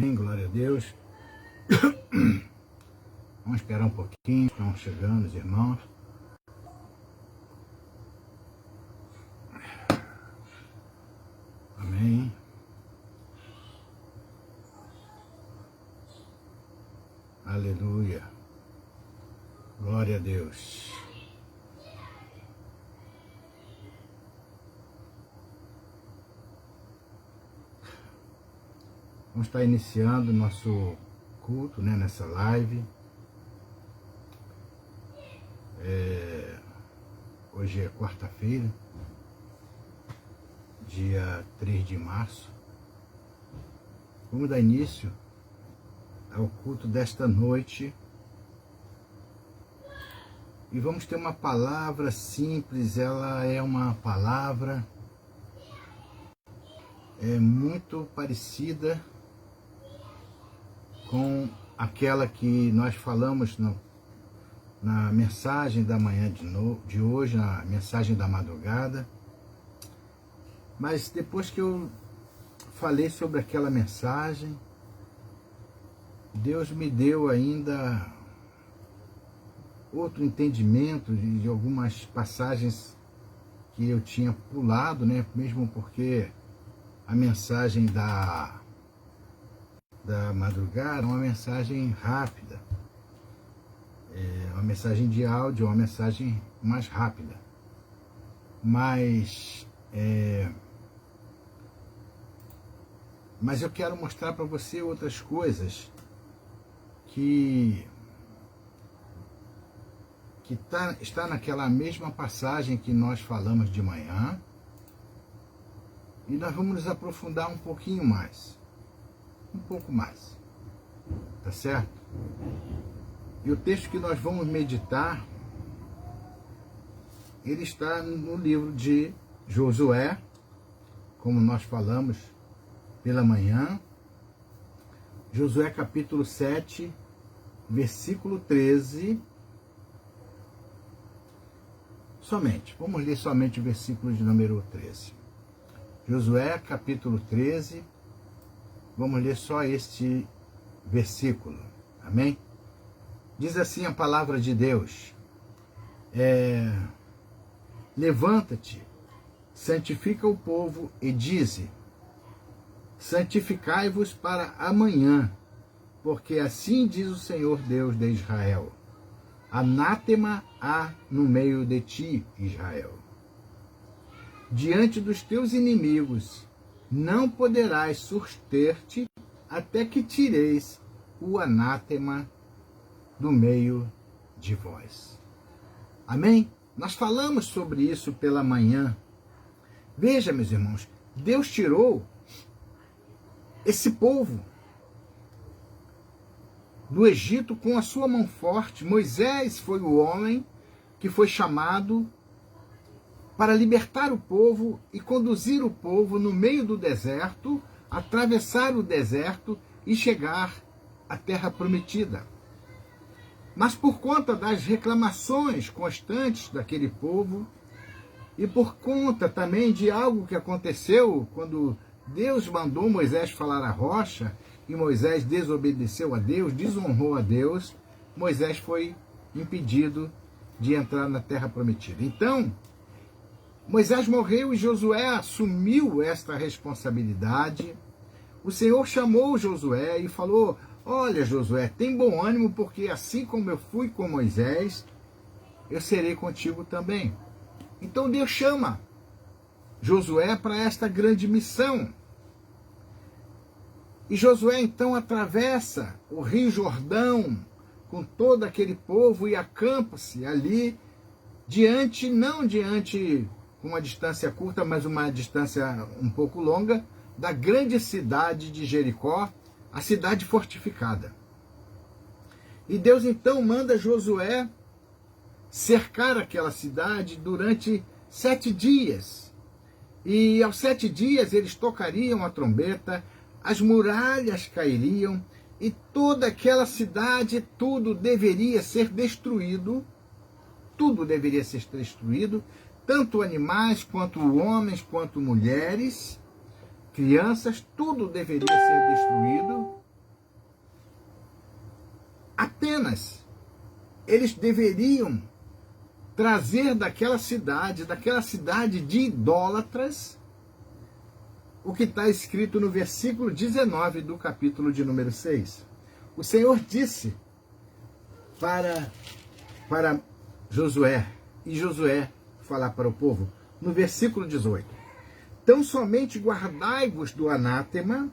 Amém, glória a Deus. Vamos esperar um pouquinho, estão chegando os irmãos. Amém. Aleluia. Glória a Deus. Vamos estar iniciando o nosso culto, né, nessa live. Hoje é quarta-feira, dia 3 de março. Vamos dar início ao culto desta noite. E vamos ter uma palavra simples, ela é uma palavra muito parecida com aquela que nós falamos na mensagem da manhã de hoje, na mensagem da madrugada. Mas depois que eu falei sobre aquela mensagem, Deus me deu ainda outro entendimento de algumas passagens que eu tinha pulado, né? Mesmo porque a mensagem da madrugada é uma mensagem rápida, uma mensagem de áudio, uma mensagem mais rápida, mas eu quero mostrar para você outras coisas que está naquela mesma passagem que nós falamos de manhã, e nós vamos nos aprofundar um pouquinho mais. Um pouco mais, tá certo? E o texto que nós vamos meditar, ele está no livro de Josué, como nós falamos pela manhã. Josué capítulo 7, versículo 13. Vamos ler somente o versículo de número 13. Josué capítulo 13, vamos ler só este versículo, amém? Diz assim a palavra de Deus: levanta-te, santifica o povo e dize: santificai-vos para amanhã, porque assim diz o Senhor Deus de Israel: anátema há no meio de ti, Israel. Diante dos teus inimigos não poderás suster-te até que tireis o anátema do meio de vós. Amém? Nós falamos sobre isso pela manhã. Veja, meus irmãos, Deus tirou esse povo do Egito com a sua mão forte. Moisés foi o homem que foi chamado para libertar o povo e conduzir o povo no meio do deserto, atravessar o deserto e chegar à terra prometida. Mas por conta das reclamações constantes daquele povo, e por conta também de algo que aconteceu quando Deus mandou Moisés falar à rocha, e Moisés desobedeceu a Deus, desonrou a Deus, Moisés foi impedido de entrar na terra prometida. Então, Moisés morreu e Josué assumiu esta responsabilidade. O Senhor chamou Josué e falou: olha, Josué, tem bom ânimo, porque assim como eu fui com Moisés, eu serei contigo também. Então Deus chama Josué para esta grande missão. E Josué então atravessa o Rio Jordão com todo aquele povo e acampa-se ali não diante com uma distância curta, mas uma distância um pouco longa, da grande cidade de Jericó, a cidade fortificada. E Deus então manda Josué cercar aquela cidade durante 7 dias. E aos 7 dias eles tocariam a trombeta, as muralhas cairiam, e toda aquela cidade, tudo deveria ser destruído, tanto animais, quanto homens, quanto mulheres, crianças, tudo deveria ser destruído. apenas eles deveriam trazer daquela cidade de idólatras, o que está escrito no versículo 19 do capítulo de número 6. O Senhor disse para Josué, e Josué falar para o povo, no versículo 18: tão somente guardai-vos do anátema,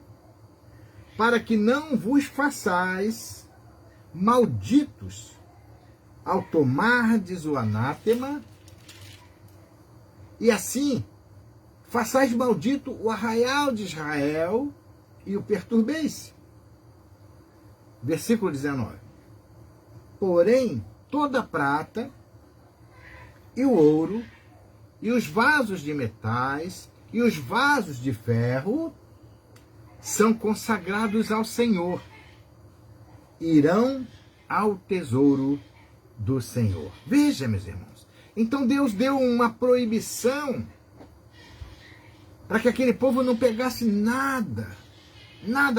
para que não vos façais malditos ao tomardes o anátema, e assim façais maldito o arraial de Israel e o perturbeis. Versículo 19. Porém, toda a prata e o ouro, e os vasos de metais, e os vasos de ferro, são consagrados ao Senhor, irão ao tesouro do Senhor. Veja, meus irmãos, então Deus deu uma proibição para que aquele povo não pegasse nada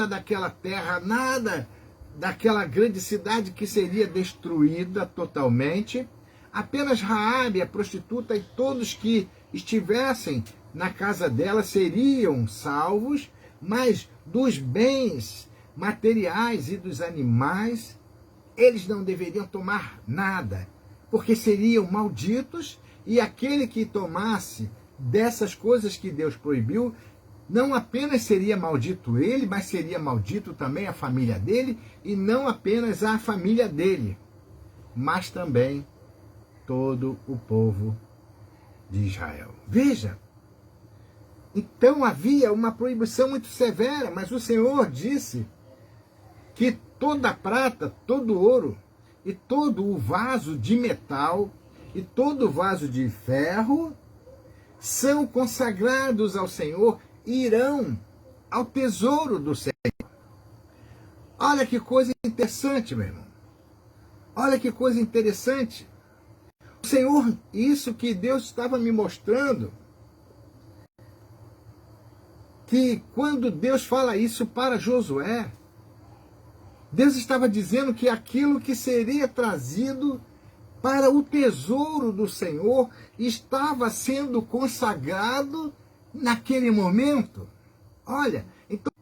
daquela terra, nada daquela grande cidade que seria destruída totalmente. Apenas Raabe, a prostituta, e todos que estivessem na casa dela seriam salvos, mas dos bens materiais e dos animais, eles não deveriam tomar nada, porque seriam malditos, e aquele que tomasse dessas coisas que Deus proibiu, não apenas seria maldito ele, mas seria maldito também a família dele, e não apenas a família dele, mas também todo o povo de Israel. Veja, então havia uma proibição muito severa, mas o Senhor disse que toda a prata, todo o ouro, e todo o vaso de metal, e todo o vaso de ferro, são consagrados ao Senhor, e irão ao tesouro do Senhor. Olha que coisa interessante, meu irmão. Olha que coisa interessante. O Senhor, isso que Deus estava me mostrando, que quando Deus fala isso para Josué, Deus estava dizendo que aquilo que seria trazido para o tesouro do Senhor estava sendo consagrado naquele momento. Olha, então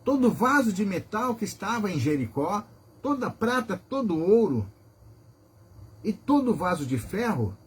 todo vaso de metal que estava em Jericó, toda prata, todo ouro e todo vaso de ferro,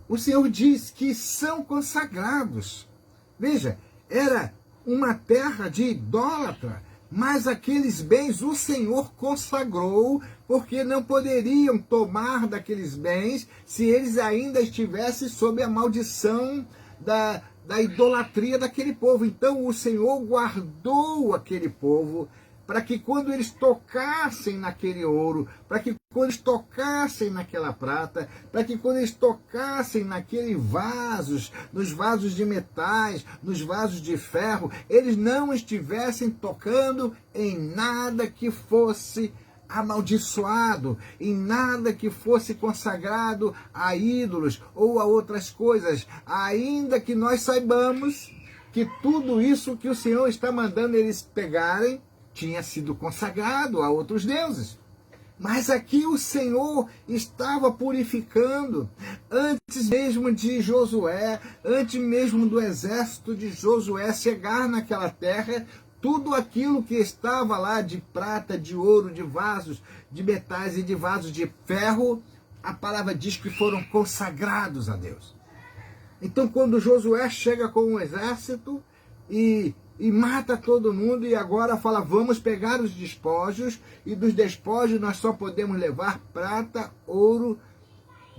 o Senhor diz que são consagrados. Veja, era uma terra de idólatra, mas aqueles bens o Senhor consagrou, porque não poderiam tomar daqueles bens se eles ainda estivessem sob a maldição da idolatria daquele povo. Então o Senhor guardou aquele povo para que quando eles tocassem naquele ouro, para que quando eles tocassem naquela prata, para que quando eles tocassem naqueles vasos, nos vasos de metais, nos vasos de ferro, eles não estivessem tocando em nada que fosse amaldiçoado, em nada que fosse consagrado a ídolos ou a outras coisas, ainda que nós saibamos que tudo isso que o Senhor está mandando eles pegarem tinha sido consagrado a outros deuses. Mas aqui o Senhor estava purificando, antes mesmo de Josué, antes mesmo do exército de Josué chegar naquela terra, tudo aquilo que estava lá de prata, de ouro, de vasos, de metais e de vasos de ferro, a palavra diz que foram consagrados a Deus. Então quando Josué chega com um exército e mata todo mundo, e agora fala, vamos pegar os despojos, e dos despojos nós só podemos levar prata, ouro,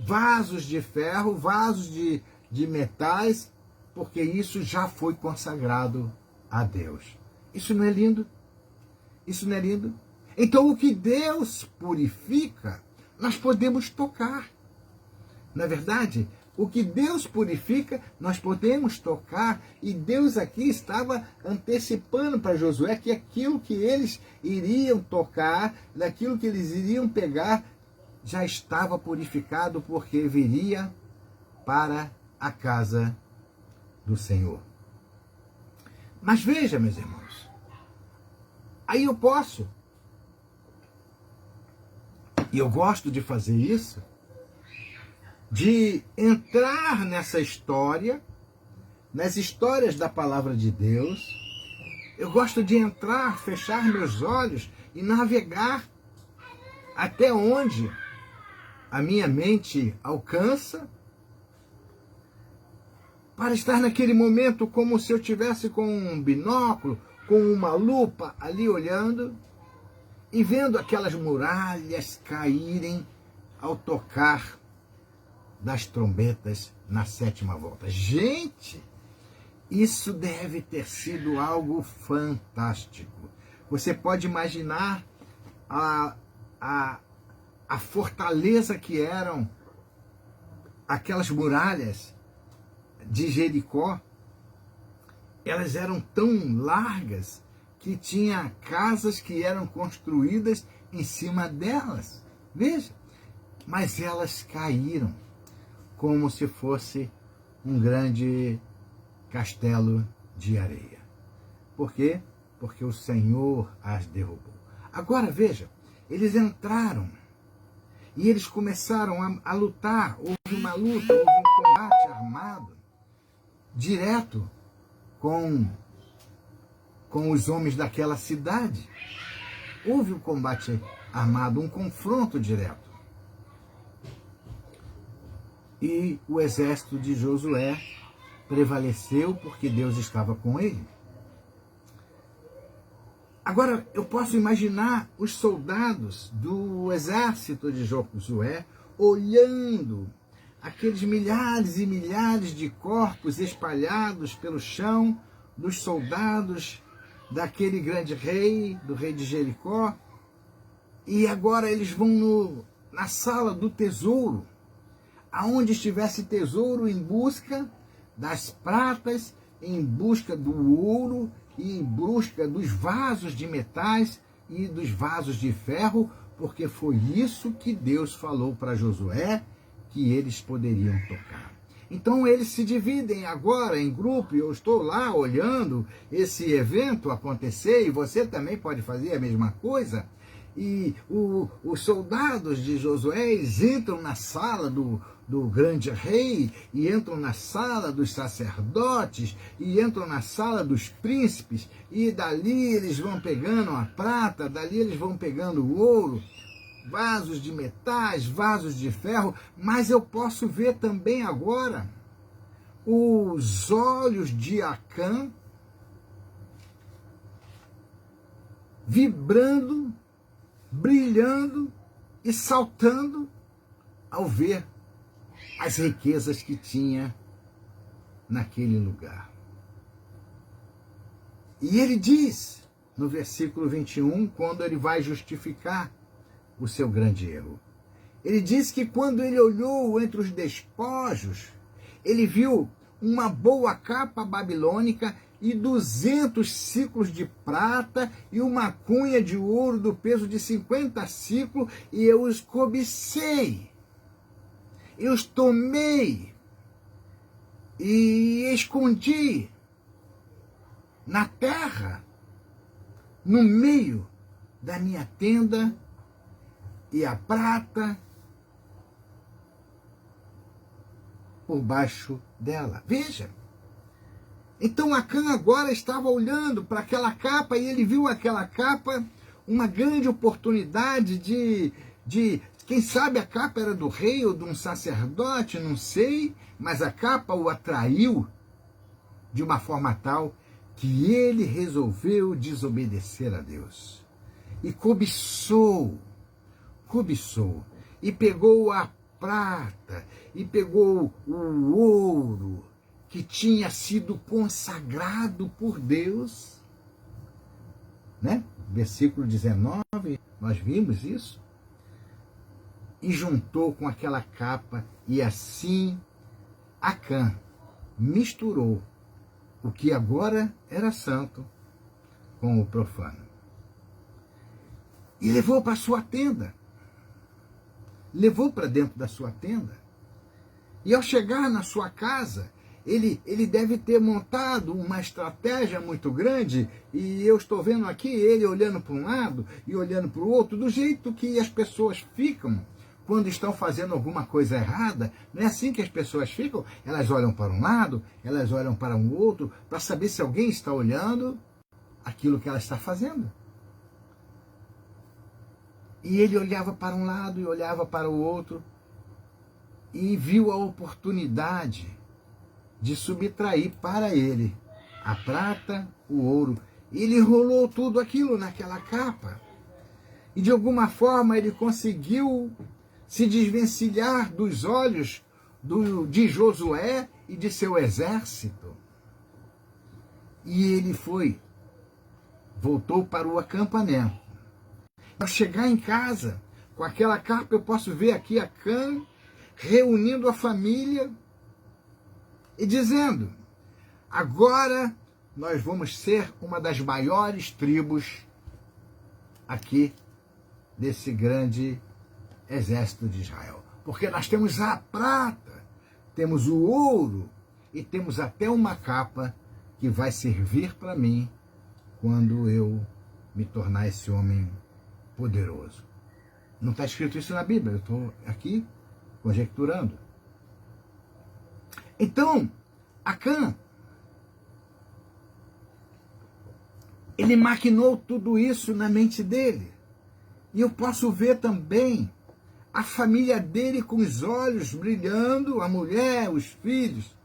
vasos de ferro, vasos de metais, porque isso já foi consagrado a Deus. Isso não é lindo? Isso não é lindo? Então o que Deus purifica, nós podemos tocar. Não é verdade? O que Deus purifica, nós podemos tocar, e Deus aqui estava antecipando para Josué que aquilo que eles iriam tocar, daquilo que eles iriam pegar, já estava purificado, porque viria para a casa do Senhor. Mas veja, meus irmãos, aí eu posso E eu gosto de fazer isso, de entrar nessa história, nas histórias da palavra de Deus. Eu gosto de entrar, fechar meus olhos e navegar até onde a minha mente alcança, para estar naquele momento como se eu tivesse com um binóculo, com uma lupa ali olhando e vendo aquelas muralhas caírem ao tocar das trombetas na 7ª volta. Gente, isso deve ter sido algo fantástico. Você pode imaginar a fortaleza que eram aquelas muralhas de Jericó. Elas eram tão largas que tinha casas que eram construídas em cima delas. Veja, mas elas caíram como se fosse um grande castelo de areia. Por quê? Porque o Senhor as derrubou. Agora veja, eles entraram e eles começaram a lutar. Houve uma luta, houve um combate armado direto com os homens daquela cidade. Houve um combate armado, um confronto direto. E o exército de Josué prevaleceu porque Deus estava com ele. Agora, eu posso imaginar os soldados do exército de Josué olhando aqueles milhares e milhares de corpos espalhados pelo chão dos soldados daquele grande rei, do rei de Jericó. E agora eles vão na sala do tesouro, aonde estivesse tesouro, em busca das pratas, em busca do ouro e em busca dos vasos de metais e dos vasos de ferro, porque foi isso que Deus falou para Josué que eles poderiam tocar. Então eles se dividem agora em grupo, e eu estou lá olhando esse evento acontecer, e você também pode fazer a mesma coisa. E os soldados de Josué entram na sala do grande rei, e entram na sala dos sacerdotes, e entram na sala dos príncipes, e dali eles vão pegando a prata, dali eles vão pegando o ouro, vasos de metais, vasos de ferro. Mas eu posso ver também agora os olhos de Acã vibrando, brilhando e saltando ao ver as riquezas que tinha naquele lugar. E ele diz, no versículo 21, quando ele vai justificar o seu grande erro, ele diz que quando ele olhou entre os despojos, ele viu uma boa capa babilônica e 200 ciclos de prata e uma cunha de ouro do peso de 50 ciclos, e eu os cobicei, eu os tomei e escondi na terra, no meio da minha tenda, e a prata por baixo dela. Veja. Então Acã agora estava olhando para aquela capa, e ele viu aquela capa uma grande oportunidade de quem sabe a capa era do rei ou de um sacerdote, não sei, mas a capa o atraiu de uma forma tal que ele resolveu desobedecer a Deus. E cobiçou, e pegou a prata, e pegou o ouro que tinha sido consagrado por Deus, né? Versículo 19, nós vimos isso, e juntou com aquela capa, e assim Acã misturou o que agora era santo com o profano, e levou para sua tenda, levou para dentro da sua tenda, e ao chegar na sua casa, ele deve ter montado uma estratégia muito grande, e eu estou vendo aqui ele olhando para um lado e olhando para o outro, do jeito que as pessoas ficam quando estão fazendo alguma coisa errada. Não é assim que as pessoas ficam? Elas olham para um lado, elas olham para um outro, para saber se alguém está olhando aquilo que ela está fazendo. E ele olhava para um lado e olhava para o outro, e viu a oportunidade de subtrair para ele a prata, o ouro. Ele enrolou tudo aquilo naquela capa. E de alguma forma ele conseguiu se desvencilhar dos olhos de Josué e de seu exército. E ele voltou para o acampamento. Ao chegar em casa, com aquela capa, eu posso ver aqui Acã reunindo a família e dizendo: agora nós vamos ser uma das maiores tribos aqui desse grande exército de Israel. Porque nós temos a prata, temos o ouro e temos até uma capa que vai servir para mim quando eu me tornar esse homem poderoso. Não está escrito isso na Bíblia, eu estou aqui conjecturando. Então, Acã, ele maquinou tudo isso na mente dele. E eu posso ver também a família dele com os olhos brilhando, a mulher, os filhos,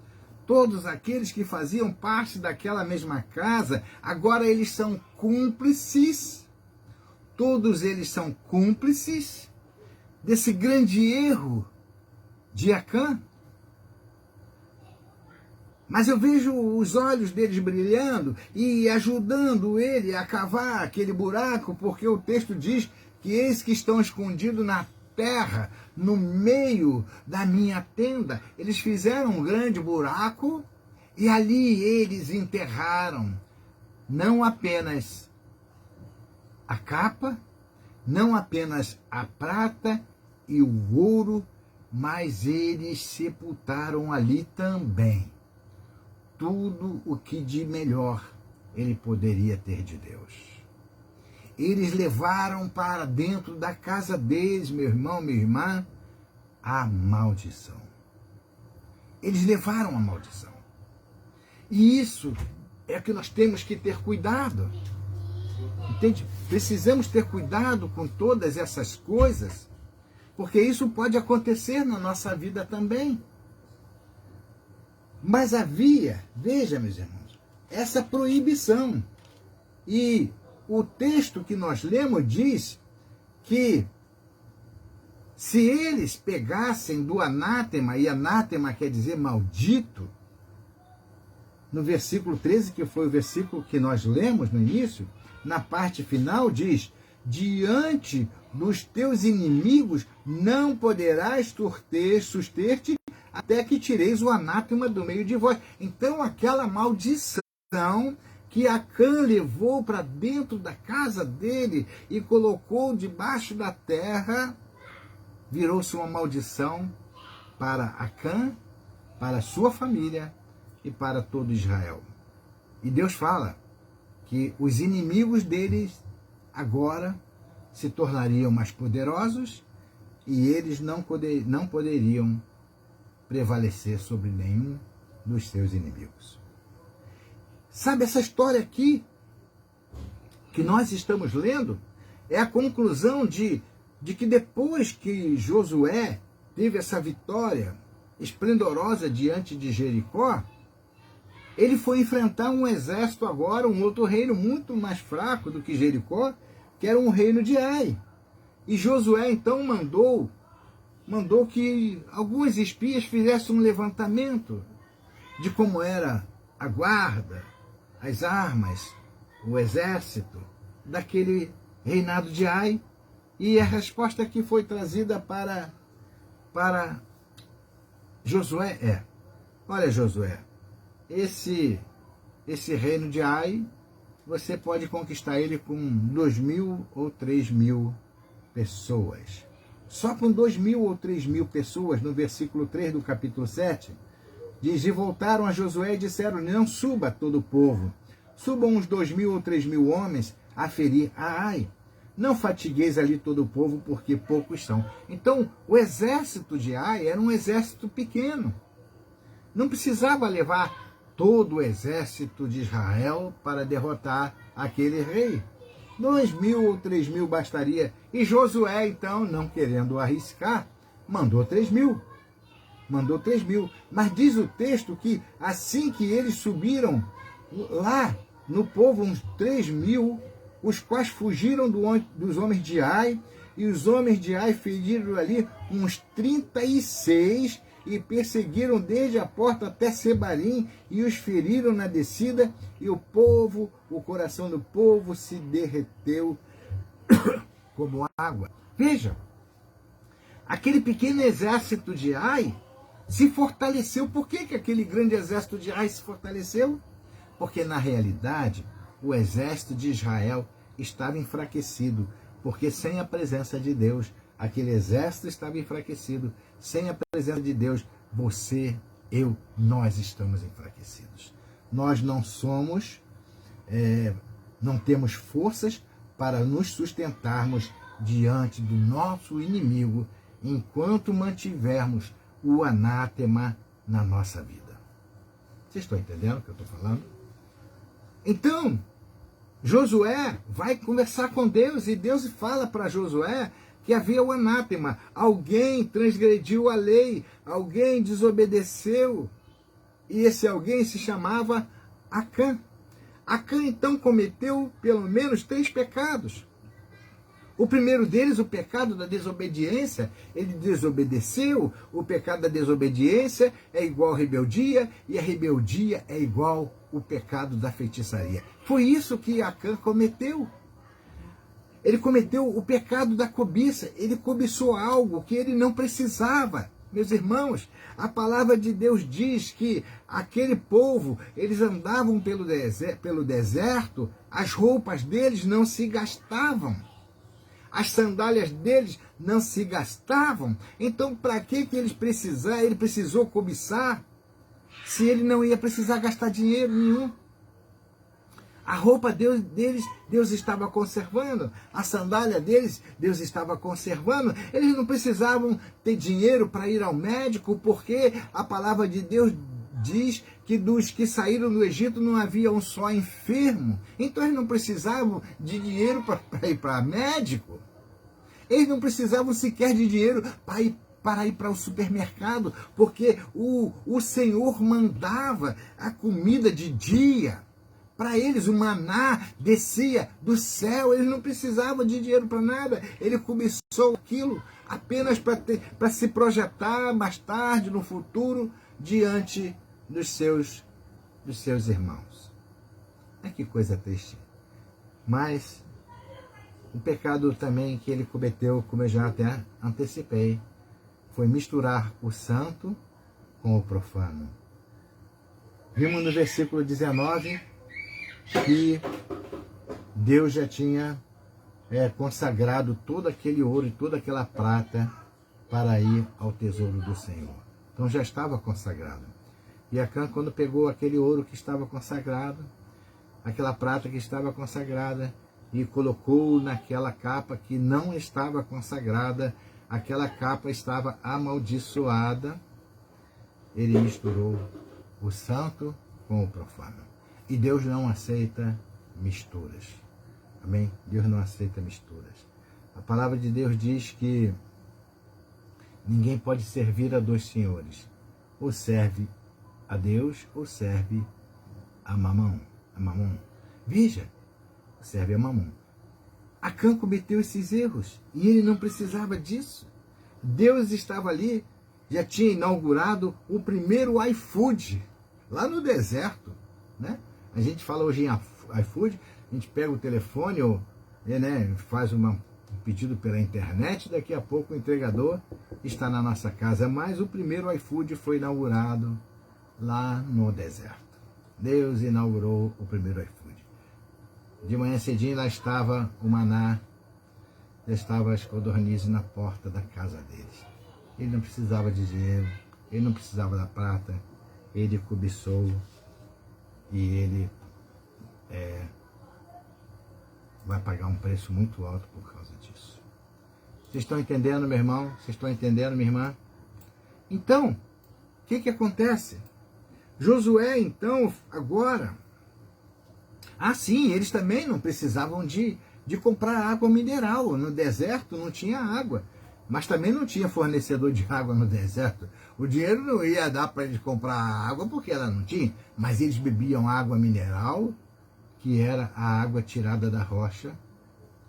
todos aqueles que faziam parte daquela mesma casa, agora eles são cúmplices. Todos eles são cúmplices desse grande erro de Acã. Mas eu vejo os olhos deles brilhando e ajudando ele a cavar aquele buraco, porque o texto diz que eis que estão escondidos na terra, no meio da minha tenda. Eles fizeram um grande buraco e ali eles enterraram não apenas a capa, não apenas a prata e o ouro, mas eles sepultaram ali também tudo o que de melhor ele poderia ter de Deus. Eles levaram para dentro da casa deles, meu irmão, minha irmã, a maldição. Eles levaram a maldição. E isso é que nós temos que ter cuidado. Entende? Precisamos ter cuidado com todas essas coisas, porque isso pode acontecer na nossa vida também. Mas havia, veja, meus irmãos, essa proibição. E o texto que nós lemos diz que se eles pegassem do anátema, e anátema quer dizer maldito, no versículo 13, que foi o versículo que nós lemos no início, na parte final diz: diante dos teus inimigos não poderás suster-te até que tireis o anátema do meio de vós. Então aquela maldição que Acã levou para dentro da casa dele e colocou debaixo da terra, virou-se uma maldição para Acã, para a sua família e para todo Israel. E Deus fala que os inimigos deles agora se tornariam mais poderosos e eles não poderiam prevalecer sobre nenhum dos seus inimigos. Sabe, essa história aqui que nós estamos lendo é a conclusão de que depois que Josué teve essa vitória esplendorosa diante de Jericó, ele foi enfrentar um exército agora, um outro reino muito mais fraco do que Jericó, que era um reino de Ai. E Josué então mandou que alguns espias fizessem um levantamento de como era a guarda, as armas, o exército daquele reinado de Ai. E a resposta que foi trazida para Josué é: olha, Josué, esse reino de Ai, você pode conquistar ele com 2.000 ou 3.000 pessoas. Só com 2.000 ou 3.000 pessoas, no versículo 3 do capítulo 7, Diz, e voltaram a Josué e disseram, não suba todo o povo, subam uns 2.000 ou 3.000 homens a ferir a Ai. Não fatigueis ali todo o povo, porque poucos são. Então, o exército de Ai era um exército pequeno. Não precisava levar todo o exército de Israel para derrotar aquele rei. 2.000 ou 3.000 bastaria. E Josué, então, não querendo arriscar, mandou 3.000. Mandou 3.000. Mas diz o texto que assim que eles subiram lá no povo, uns 3.000, os quais fugiram dos homens de Ai, e os homens de Ai feriram ali uns 36 e perseguiram desde a porta até Sebarim e os feriram na descida, e o coração do povo se derreteu como água. Veja, aquele pequeno exército de Ai se fortaleceu. Por que aquele grande exército de Ai se fortaleceu? Porque na realidade o exército de Israel estava enfraquecido, porque sem a presença de Deus, aquele exército estava enfraquecido. Sem a presença de Deus, você, eu, nós estamos enfraquecidos. Nós não somos, não temos forças para nos sustentarmos diante do nosso inimigo, enquanto mantivermos o anátema na nossa vida. Vocês estão entendendo o que eu estou falando? Então, Josué vai conversar com Deus, e Deus fala para Josué que havia o anátema. Alguém transgrediu a lei, alguém desobedeceu, e esse alguém se chamava Acã. Acã então cometeu pelo menos 3 pecados. O primeiro deles, o pecado da desobediência. Ele desobedeceu. O pecado da desobediência é igual à rebeldia, e a rebeldia é igual ao pecado da feitiçaria. Foi isso que Acã cometeu. Ele cometeu o pecado da cobiça. Ele cobiçou algo que ele não precisava. Meus irmãos, a palavra de Deus diz que aquele povo, eles andavam pelo deserto, as roupas deles não se gastavam. As sandálias deles não se gastavam. Então, para que ele precisou cobiçar, se ele não ia precisar gastar dinheiro nenhum? A roupa deles, Deus estava conservando. A sandália deles, Deus estava conservando. Eles não precisavam ter dinheiro para ir ao médico, porque a palavra de Deus diz que dos que saíram do Egito não havia um só enfermo. Então eles não precisavam de dinheiro para ir para médico. Eles não precisavam sequer de dinheiro para ir para o supermercado, porque o Senhor mandava a comida de dia. Para eles o maná descia do céu, eles não precisavam de dinheiro para nada. Ele começou aquilo apenas para se projetar mais tarde, no futuro, diante dos seus irmãos. Que coisa triste. Mas o pecado também que ele cometeu, como eu já até antecipei, foi misturar o santo com o profano. Vimos no versículo 19 que Deus já tinha consagrado todo aquele ouro e toda aquela prata para ir ao tesouro do Senhor. Então já estava consagrado. E Acã, quando pegou aquele ouro que estava consagrado, aquela prata que estava consagrada, e colocou naquela capa que não estava consagrada, aquela capa estava amaldiçoada, ele misturou o santo com o profano. E Deus não aceita misturas. Amém? Deus não aceita misturas. A palavra de Deus diz que ninguém pode servir a 2 senhores. Ou serve a Deus, ou serve a Mamão. Veja, serve a Mamão. Acã cometeu esses erros e ele não precisava disso. Deus estava ali, já tinha inaugurado o primeiro iFood, lá no deserto, né? A gente fala hoje em iFood, a gente pega o telefone ou faz um pedido pela internet, daqui a pouco o entregador está na nossa casa. Mas o primeiro iFood foi inaugurado lá no deserto. Deus inaugurou o primeiro iFood. De manhã cedinho lá estava o maná, já estava as codornizes na porta da casa deles. Ele não precisava de dinheiro, ele não precisava da prata, ele cobiçou e ele vai pagar um preço muito alto por causa disso. Vocês estão entendendo, meu irmão? Vocês estão entendendo, minha irmã? Então, o que acontece? Josué, então, agora... sim, eles também não precisavam de comprar água mineral. No deserto não tinha água. Mas também não tinha fornecedor de água no deserto. O dinheiro não ia dar para eles comprar água porque ela não tinha. Mas eles bebiam água mineral, que era a água tirada da rocha.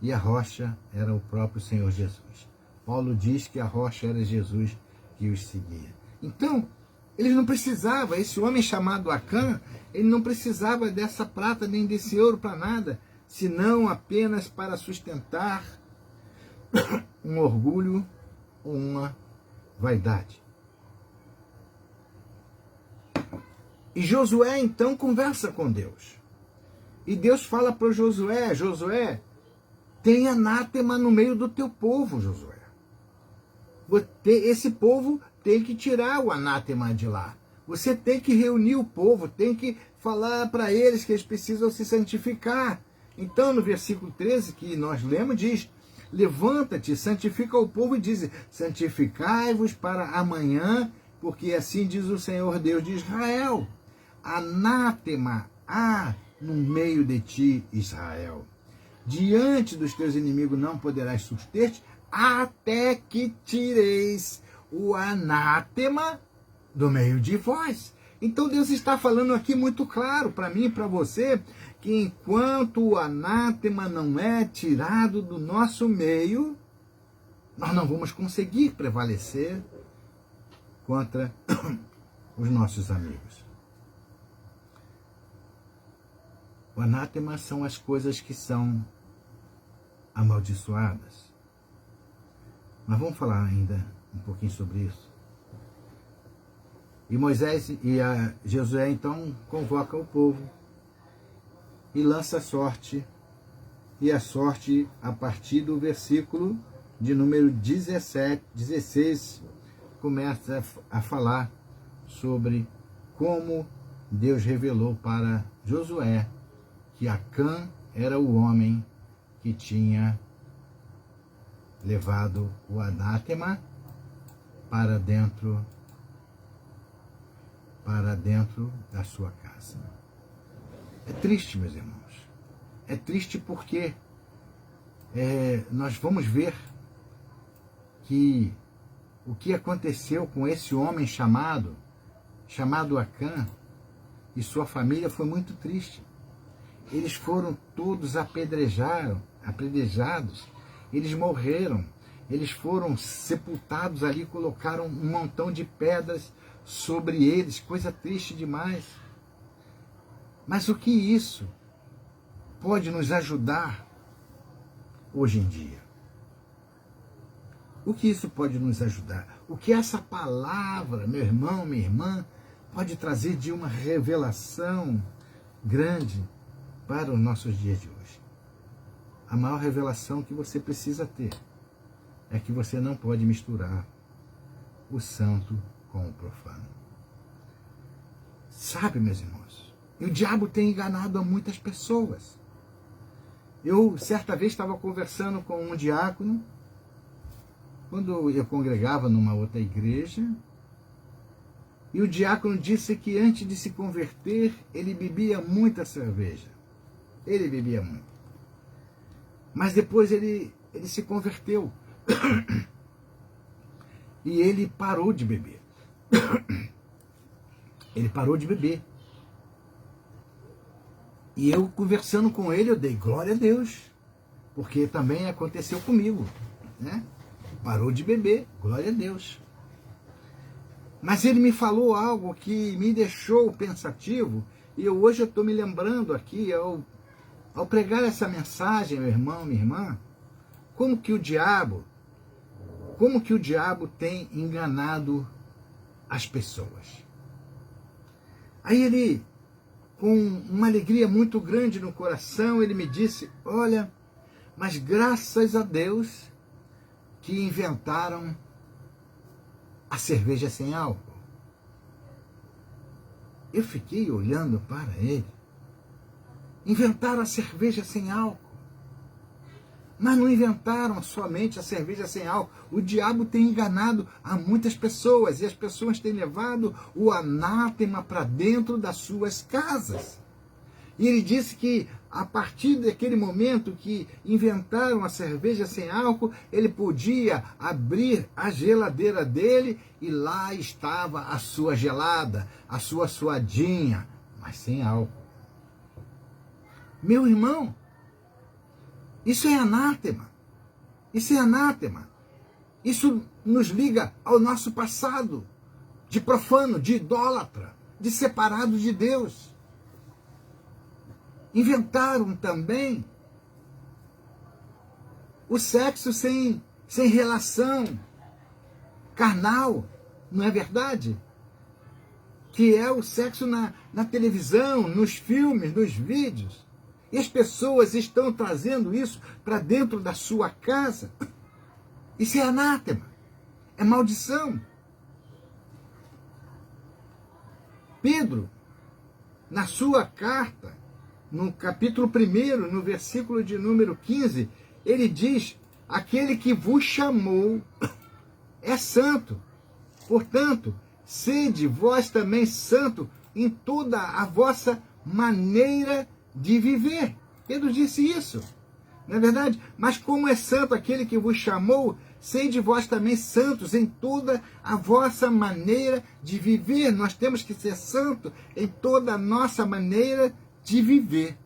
E a rocha era o próprio Senhor Jesus. Paulo diz que a rocha era Jesus que os seguia. Então, eles não precisavam, esse homem chamado Acã, ele não precisava dessa prata nem desse ouro para nada, senão apenas para sustentar um orgulho ou uma vaidade. E Josué então conversa com Deus. E Deus fala para Josué: Josué, tem anátema no meio do teu povo, Josué. Esse povo tem que tirar o anátema de lá. Você tem que reunir o povo, tem que falar para eles que eles precisam se santificar. Então, no versículo 13 que nós lemos, diz: levanta-te, santifica o povo e diz: santificai-vos para amanhã, porque assim diz o Senhor Deus de Israel: anátema há no meio de ti, Israel. Diante dos teus inimigos não poderás suster-te, até que tireis o anátema do meio de vós. Então Deus está falando aqui muito claro para mim e para você, que enquanto o anátema não é tirado do nosso meio, nós não vamos conseguir prevalecer contra os nossos amigos. O anátema são as coisas que são amaldiçoadas. Mas vamos falar ainda um pouquinho sobre isso. E Moisés e Josué então convoca o povo e lança a sorte. E a sorte, a partir do versículo de número 16, começa a falar sobre como Deus revelou para Josué que Acã era o homem que tinha levado o anátema para dentro da sua casa. É triste, meus irmãos. É triste porque nós vamos ver que o que aconteceu com esse homem chamado Acã e sua família foi muito triste. Eles foram todos apedrejados, eles morreram, eles foram sepultados ali, colocaram um montão de pedras sobre eles, coisa triste demais. Mas o que isso pode nos ajudar hoje em dia? O que isso pode nos ajudar? O que essa palavra, meu irmão, minha irmã, pode trazer de uma revelação grande para os nossos dias de hoje? A maior revelação que você precisa ter é que você não pode misturar o santo com o profano. Sabe, meus irmãos, e o diabo tem enganado a muitas pessoas. Eu, certa vez, estava conversando com um diácono, quando eu congregava numa outra igreja, e o diácono disse que antes de se converter, ele bebia muita cerveja. Ele bebia muito. Mas depois ele se converteu. E ele parou de beber. Ele parou de beber. E eu, conversando com ele, eu dei glória a Deus. Porque também aconteceu comigo, né? Parou de beber, glória a Deus. Mas ele me falou algo que me deixou pensativo. E hoje eu estou me lembrando aqui, ao pregar essa mensagem, meu irmão, minha irmã, como que o diabo tem enganado as pessoas. Aí ele, com uma alegria muito grande no coração, ele me disse: olha, mas graças a Deus que inventaram a cerveja sem álcool. Eu fiquei olhando para ele. Inventaram a cerveja sem álcool. Mas não inventaram somente a cerveja sem álcool. O diabo tem enganado a muitas pessoas, e as pessoas têm levado o anátema para dentro das suas casas. E ele disse que a partir daquele momento que inventaram a cerveja sem álcool, ele podia abrir a geladeira dele e lá estava a sua gelada, a sua suadinha, mas sem álcool. Meu irmão, isso é anátema. Isso é anátema. Isso nos liga ao nosso passado de profano, de idólatra, de separado de Deus. Inventaram também o sexo sem relação carnal, não é verdade? Que é o sexo na televisão, nos filmes, nos vídeos. E as pessoas estão trazendo isso para dentro da sua casa. Isso é anátema, é maldição. Pedro, na sua carta, no capítulo 1, no versículo de número 15, ele diz: aquele que vos chamou é santo. Portanto, sede vós também santo em toda a vossa maneira de viver. Pedro disse isso, não é verdade? Mas como é santo aquele que vos chamou, sede vós também santos em toda a vossa maneira de viver. Nós temos que ser santos em toda a nossa maneira de viver.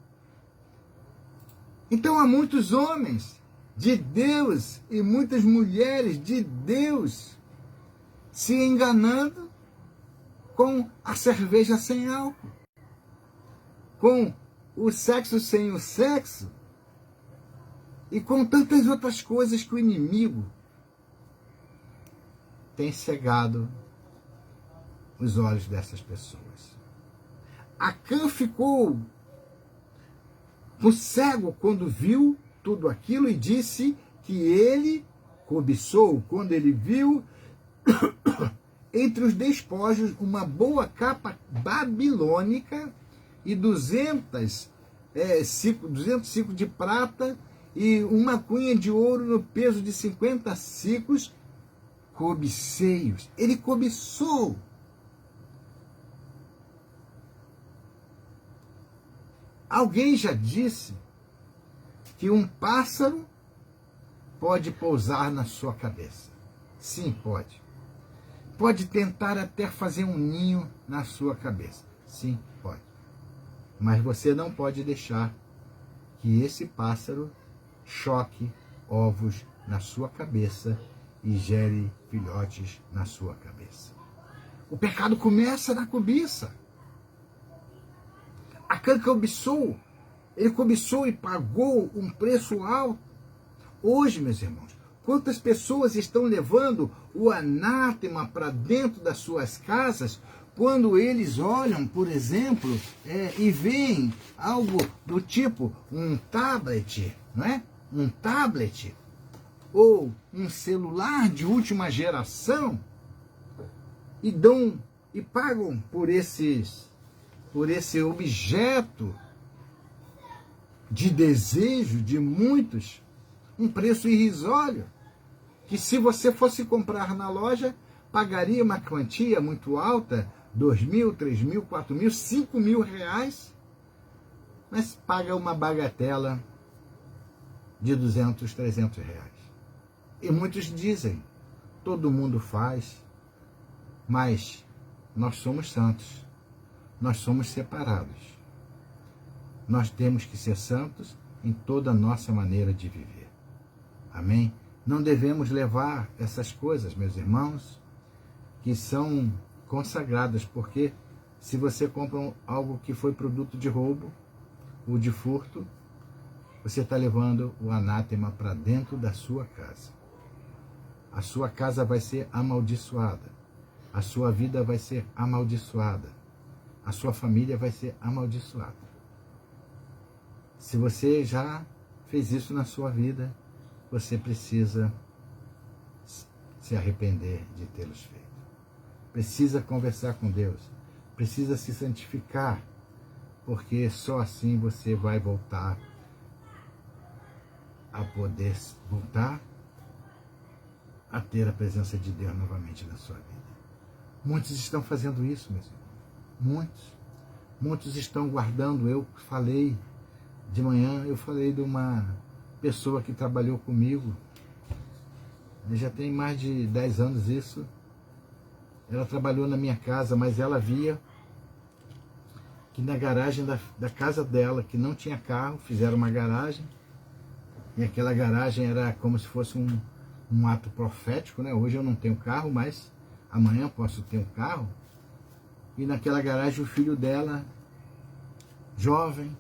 Então há muitos homens de Deus e muitas mulheres de Deus se enganando com a cerveja sem álcool, com o sexo sem o sexo e com tantas outras coisas que o inimigo tem cegado os olhos dessas pessoas. Acã ficou cego quando viu tudo aquilo e disse que ele cobiçou, quando ele viu entre os despojos uma boa capa babilônica e 200 ciclos de prata e uma cunha de ouro no peso de 50 ciclos, cobiceios. Ele cobiçou. Alguém já disse que um pássaro pode pousar na sua cabeça. Sim, pode. Pode tentar até fazer um ninho na sua cabeça. Sim, pode. Mas você não pode deixar que esse pássaro choque ovos na sua cabeça e gere filhotes na sua cabeça. O pecado começa na cobiça. Acã cobiçou, ele cobiçou e pagou um preço alto. Hoje, meus irmãos, quantas pessoas estão levando o anátema para dentro das suas casas quando eles olham, por exemplo, e veem algo do tipo um tablet, não é? Um tablet ou um celular de última geração e pagam por esse objeto de desejo de muitos um preço irrisório, que se você fosse comprar na loja, pagaria uma quantia muito alta, 2.000, 3.000, 4.000, 5.000 reais, mas paga uma bagatela de 200, 300 reais. E muitos dizem, todo mundo faz, mas nós somos santos, nós somos separados. Nós temos que ser santos em toda a nossa maneira de viver. Amém? Não devemos levar essas coisas, meus irmãos, que são consagradas, porque se você compra algo que foi produto de roubo ou de furto, você está levando o anátema para dentro da sua casa. A sua casa vai ser amaldiçoada. A sua vida vai ser amaldiçoada. A sua família vai ser amaldiçoada. Se você já fez isso na sua vida, você precisa se arrepender de tê-los feito. Precisa conversar com Deus. precisa se santificar, porque só assim você vai voltar a poder voltar a ter a presença de Deus novamente na sua vida. Muitos estão fazendo isso, meus irmãos. Muitos. Muitos estão guardando. Eu falei de manhã, eu falei de uma pessoa que trabalhou comigo. Já tem mais de 10 anos isso. Ela trabalhou na minha casa, mas ela via que na garagem da casa dela, que não tinha carro, fizeram uma garagem. E aquela garagem era como se fosse um ato profético, né? Hoje eu não tenho carro, mas amanhã posso ter um carro. E naquela garagem o filho dela, jovem,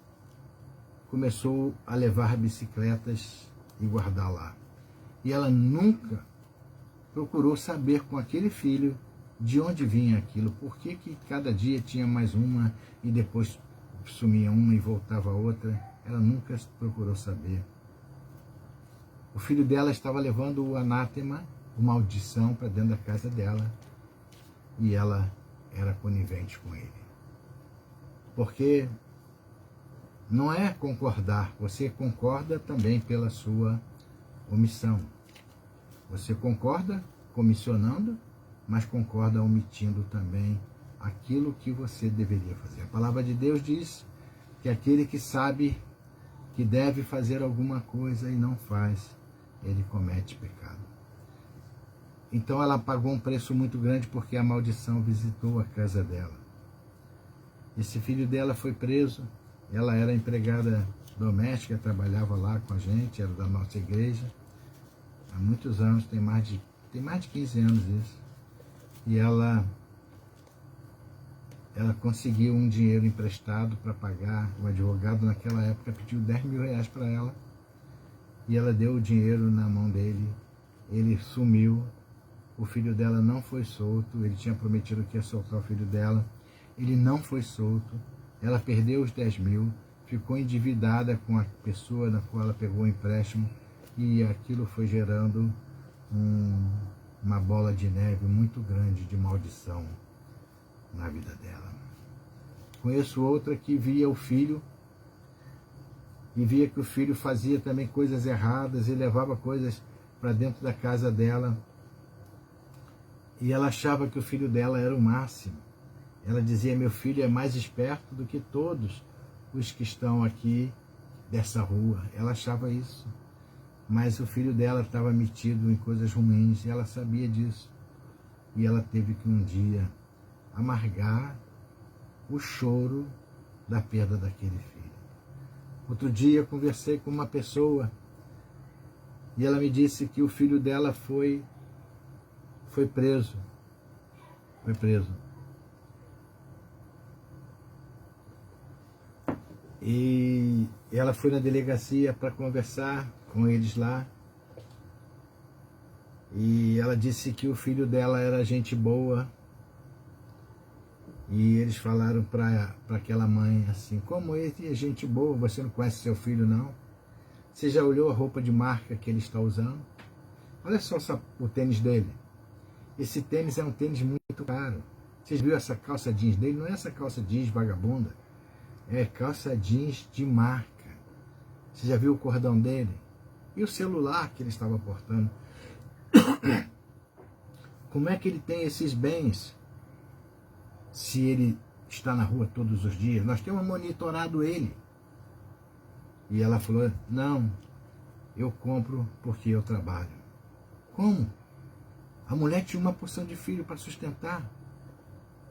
começou a levar bicicletas e guardar lá. E ela nunca procurou saber com aquele filho de onde vinha aquilo, por que cada dia tinha mais uma e depois sumia uma e voltava outra. Ela nunca procurou saber. O filho dela estava levando o anátema, a maldição, para dentro da casa dela, e ela era conivente com ele. Porque não é concordar, você concorda também pela sua omissão. Você concorda comissionando, mas concorda omitindo também aquilo que você deveria fazer. A palavra de Deus diz que aquele que sabe que deve fazer alguma coisa e não faz, ele comete pecado. Então ela pagou um preço muito grande porque a maldição visitou a casa dela. Esse filho dela foi preso, ela era empregada doméstica, trabalhava lá com a gente, era da nossa igreja, há muitos anos, tem mais de 15 anos isso. E ela conseguiu um dinheiro emprestado para pagar. O advogado naquela época pediu 10 mil reais para ela, e ela deu o dinheiro na mão dele, ele sumiu, o filho dela não foi solto, ele tinha prometido que ia soltar o filho dela, ele não foi solto, ela perdeu os 10 mil, ficou endividada com a pessoa na qual ela pegou o empréstimo, e aquilo foi gerando uma bola de neve muito grande de maldição na vida dela. Conheço outra que via o filho e via que o filho fazia também coisas erradas e levava coisas para dentro da casa dela, e ela achava que o filho dela era o máximo. Ela dizia: meu filho é mais esperto do que todos os que estão aqui dessa rua. Ela achava isso, mas o filho dela estava metido em coisas ruins e ela sabia disso, e ela teve que um dia amargar o choro da perda daquele filho. Outro dia eu conversei com uma pessoa e ela me disse que o filho dela foi preso. Foi preso. E ela foi na delegacia para conversar com eles lá. E ela disse que o filho dela era gente boa. E eles falaram para aquela mãe assim: como ele é gente boa, você não conhece seu filho não? Você já olhou a roupa de marca que ele está usando? Olha só o tênis dele. Esse tênis é um tênis muito caro. Vocês viram essa calça jeans dele? Não é essa calça jeans vagabunda. É calça jeans de marca. Você já viu o cordão dele? E o celular que ele estava portando? Como é que ele tem esses bens se ele está na rua todos os dias? Nós temos monitorado ele. E ela falou: não, eu compro porque eu trabalho. Como? A mulher tinha uma porção de filho para sustentar,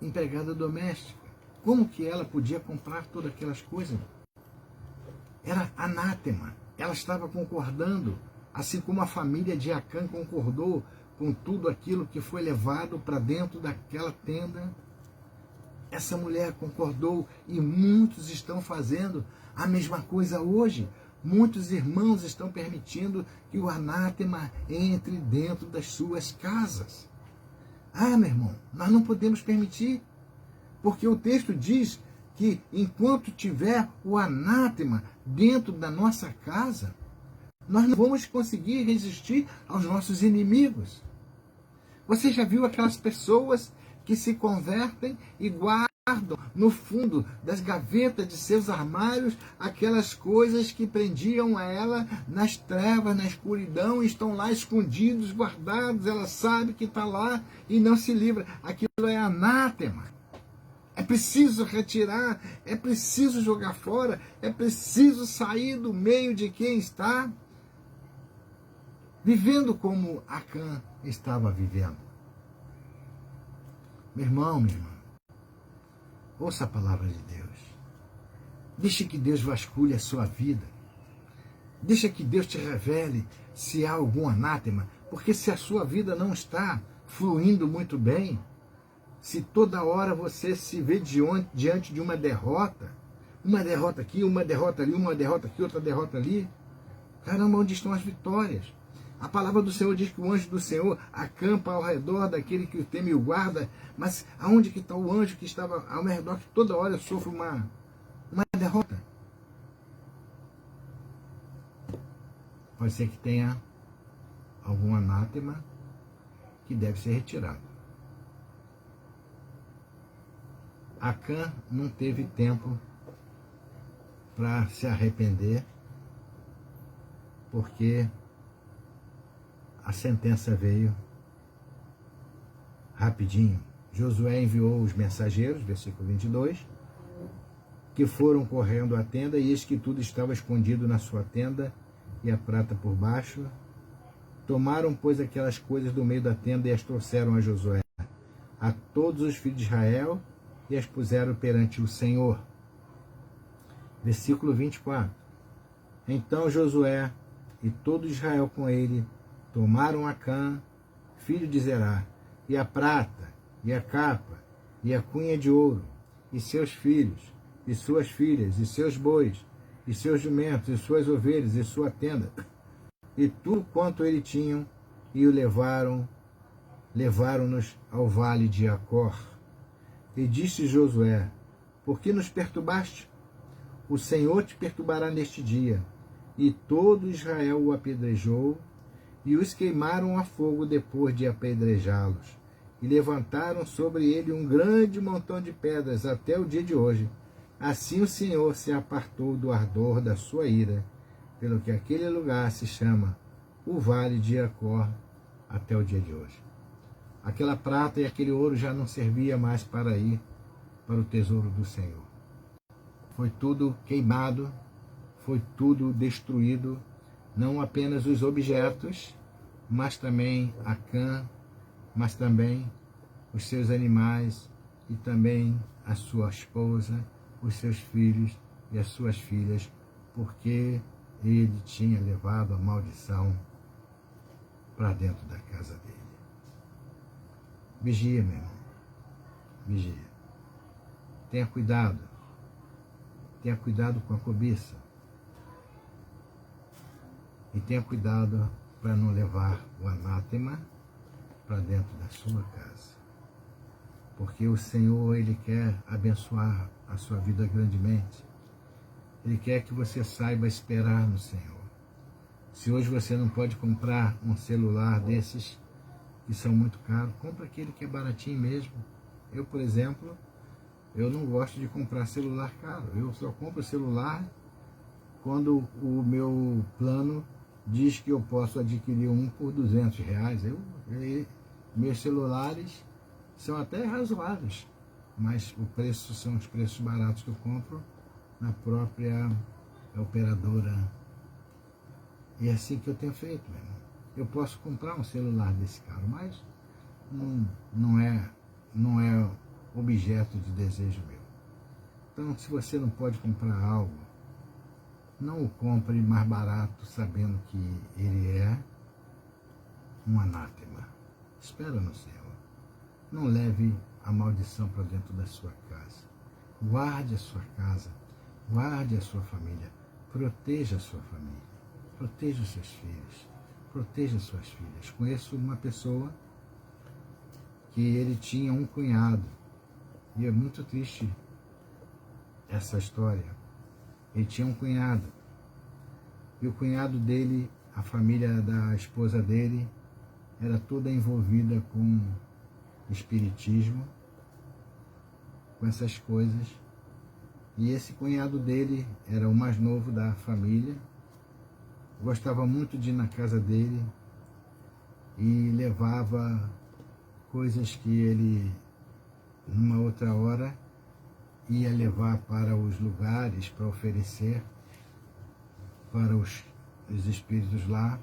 empregada doméstica. Como que ela podia comprar todas aquelas coisas? Era anátema. Ela estava concordando, assim como a família de Acã concordou com tudo aquilo que foi levado para dentro daquela tenda. Essa mulher concordou, e muitos estão fazendo a mesma coisa hoje. Muitos irmãos estão permitindo que o anátema entre dentro das suas casas. Ah, meu irmão, nós não podemos permitir, porque o texto diz que enquanto tiver o anátema dentro da nossa casa, nós não vamos conseguir resistir aos nossos inimigos. Você já viu aquelas pessoas que se convertem e guardam no fundo das gavetas de seus armários aquelas coisas que prendiam a ela nas trevas, na escuridão, estão lá escondidos, guardados, ela sabe que está lá e não se livra. Aquilo é anátema. É preciso retirar, é preciso jogar fora, é preciso sair do meio de quem está vivendo como Acã estava vivendo. Meu irmão, minha irmã, ouça a palavra de Deus. Deixe que Deus vasculhe a sua vida. Deixa que Deus te revele se há algum anátema, porque se a sua vida não está fluindo muito bem, se toda hora você se vê diante de uma derrota aqui, uma derrota ali, uma derrota aqui, outra derrota ali, caramba, onde estão as vitórias? A palavra do Senhor diz que o anjo do Senhor acampa ao redor daquele que o teme e o guarda, mas aonde que está o anjo que estava ao meu redor, que toda hora eu sofro uma derrota? Pode ser que tenha algum anátema que deve ser retirado. Acã não teve tempo para se arrepender, porque a sentença veio rapidinho. Josué enviou os mensageiros, versículo 22, que foram correndo à tenda, e eis que tudo estava escondido na sua tenda, e a prata por baixo. Tomaram, pois, aquelas coisas do meio da tenda e as trouxeram a Josué, a todos os filhos de Israel, e as puseram perante o Senhor. Versículo 24. Então Josué e todo Israel com ele tomaram Acã, filho de Zerá, e a prata, e a capa, e a cunha de ouro, e seus filhos, e suas filhas, e seus bois, e seus jumentos, e suas ovelhas, e sua tenda, e tudo quanto ele tinham, e o levaram-nos ao vale de Acor. E disse Josué: por que nos perturbaste? O Senhor te perturbará neste dia. E todo Israel o apedrejou, e os queimaram a fogo depois de apedrejá-los. E levantaram sobre ele um grande montão de pedras até o dia de hoje. Assim o Senhor se apartou do ardor da sua ira, pelo que aquele lugar se chama o Vale de Acor até o dia de hoje. Aquela prata e aquele ouro já não servia mais para ir para o tesouro do Senhor. Foi tudo queimado, foi tudo destruído, não apenas os objetos, mas também Acã, mas também os seus animais e também a sua esposa, os seus filhos e as suas filhas, porque ele tinha levado a maldição para dentro da casa dele. Vigia, meu irmão. Vigia. Tenha cuidado. Tenha cuidado com a cobiça. E tenha cuidado para não levar o anátema para dentro da sua casa. Porque o Senhor, Ele quer abençoar a sua vida grandemente. Ele quer que você saiba esperar no Senhor. Se hoje você não pode comprar um celular desses que são muito caros, compra aquele que é baratinho mesmo. Eu, por exemplo, eu não gosto de comprar celular caro. Eu só compro celular quando o meu plano diz que eu posso adquirir um por R$200. Meus celulares são até razoáveis, mas o preço são os preços baratos que eu compro na própria operadora. E é assim que eu tenho feito, meu irmão. Eu posso comprar um celular desse caro, mas não é objeto de desejo meu. Então, se você não pode comprar algo, não o compre mais barato, sabendo que ele é um anátema. Espera no Senhor. Não leve a maldição para dentro da sua casa. Guarde a sua casa, guarde a sua família, proteja a sua família, proteja os seus filhos, proteja as suas filhas. Conheço uma pessoa que ele tinha um cunhado, e é muito triste essa história. Ele tinha um cunhado, e o cunhado dele, a família da esposa dele, era toda envolvida com espiritismo, com essas coisas. E esse cunhado dele era o mais novo da família, gostava muito de ir na casa dele e levava coisas que ele, numa outra hora, ia levar para os lugares para oferecer para os espíritos lá.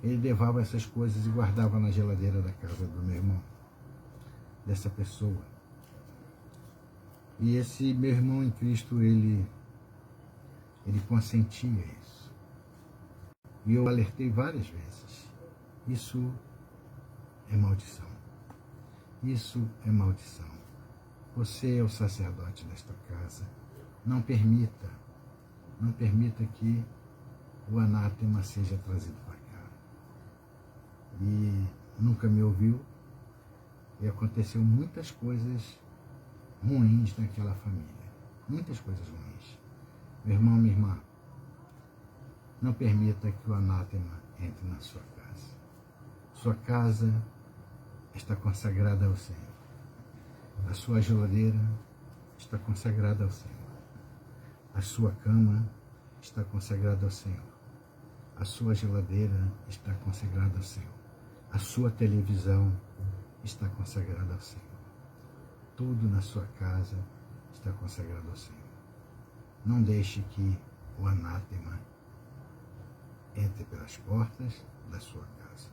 Ele levava essas coisas e guardava na geladeira da casa do meu irmão, dessa pessoa. E esse meu irmão em Cristo, ele consentia isso. E eu alertei várias vezes. Isso é maldição. Isso é maldição. Você é o sacerdote desta casa. Não permita que o anátema seja trazido para cá. E nunca me ouviu. E aconteceu muitas coisas ruins naquela família. Muitas coisas ruins. Meu irmão, minha irmã, não permita que o anátema entre na sua casa. Sua casa está consagrada ao Senhor. A sua geladeira está consagrada ao Senhor. A sua cama está consagrada ao Senhor. A sua geladeira está consagrada ao Senhor. A sua televisão está consagrada ao Senhor. Tudo na sua casa está consagrado ao Senhor. Não deixe que o anátema entre pelas portas da sua casa.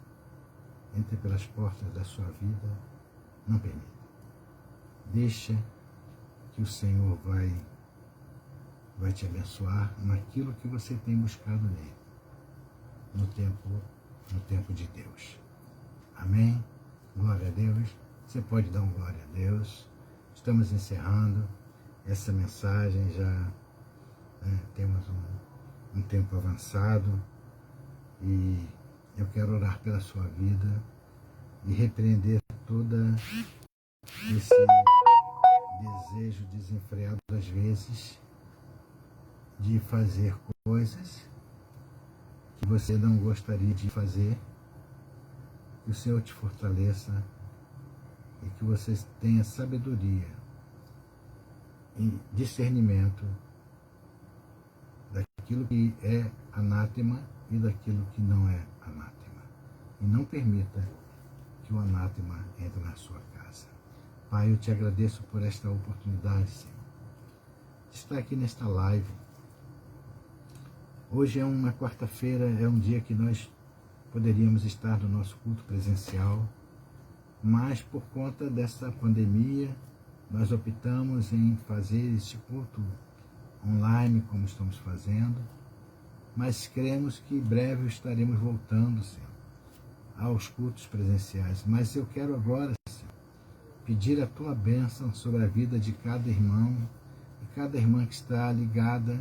Entre pelas portas da sua vida. Não permita. Deixa que o Senhor vai te abençoar naquilo que você tem buscado nele. No tempo de Deus. Amém? Glória a Deus. Você pode dar um glória a Deus. Estamos encerrando essa mensagem, já temos um tempo avançado e eu quero orar pela sua vida e repreender toda esse desejo desenfreado às vezes de fazer coisas que você não gostaria de fazer. Que o Senhor te fortaleça e que você tenha sabedoria e discernimento daquilo que é anátema e daquilo que não é anátema. E não permita que o anátema entre na sua casa. Pai, eu te agradeço por esta oportunidade, Senhor, de estar aqui nesta live. Hoje é uma quarta-feira, é um dia que nós poderíamos estar no nosso culto presencial, mas por conta dessa pandemia, nós optamos em fazer este culto online, como estamos fazendo, mas cremos que em breve estaremos voltando, Senhor, aos cultos presenciais. Mas eu quero agora, Senhor, pedir a Tua bênção sobre a vida de cada irmão e cada irmã que está ligada,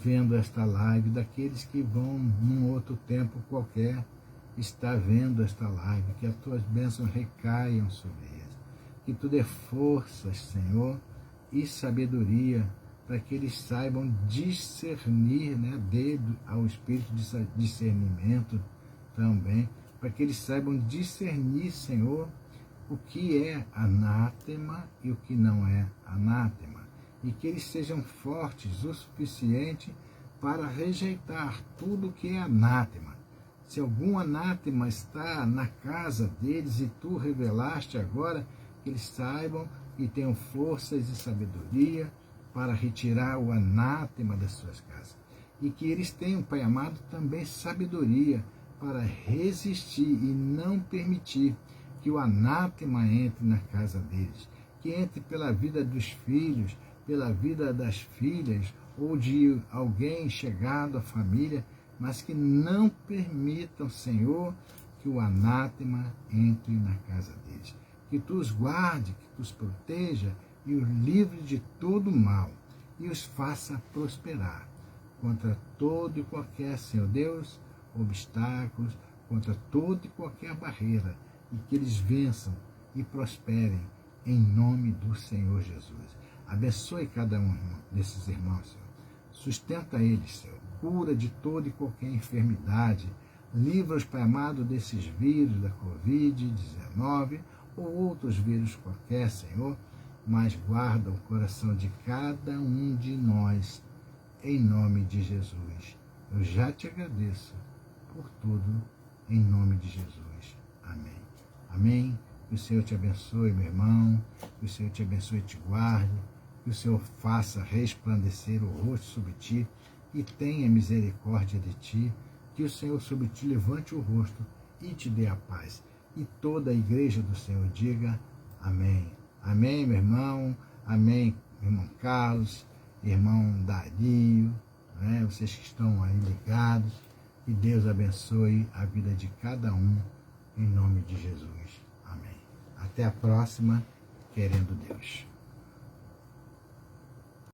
vendo esta live, daqueles que vão num outro tempo qualquer estar vendo esta live, que as Tuas bênçãos recaiam sobre eles, que Tu dê forças, Senhor, e sabedoria para que eles saibam discernir, dedo ao espírito de discernimento também, para que eles saibam discernir, Senhor, o que é anátema e o que não é anátema, e que eles sejam fortes o suficiente para rejeitar tudo o que é anátema. Se algum anátema está na casa deles e Tu revelaste agora, que eles saibam e tenham forças e sabedoria para retirar o anátema das suas casas. E que eles tenham, Pai amado, também sabedoria para resistir e não permitir que o anátema entre na casa deles. Que entre pela vida dos filhos, pela vida das filhas ou de alguém chegado à família, mas que não permitam, Senhor, que o anátema entre na casa deles. Que Tu os guarde, que Tu os proteja e os livre de todo mal e os faça prosperar contra todo e qualquer, Senhor Deus, obstáculos, contra toda e qualquer barreira, e que eles vençam e prosperem em nome do Senhor Jesus. Abençoe cada um desses irmãos, Senhor. Sustenta eles, Senhor. Cura de toda e qualquer enfermidade. Livra-os, Pai amado, desses vírus da Covid-19 ou outros vírus qualquer, Senhor. mas guarda o coração de cada um de nós, em nome de Jesus. Eu já te agradeço por tudo, em nome de Jesus. Amém. Amém. Que o Senhor te abençoe, meu irmão. Que o Senhor te abençoe e te guarde. Que o Senhor faça resplandecer o rosto sobre ti e tenha misericórdia de ti. Que o Senhor sobre ti levante o rosto e te dê a paz. E toda a igreja do Senhor diga amém. Amém, meu irmão. Amém, irmão Carlos, irmão Dario, né? Vocês que estão aí ligados. Que Deus abençoe a vida de cada um, em nome de Jesus. Amém. Até a próxima, querendo Deus.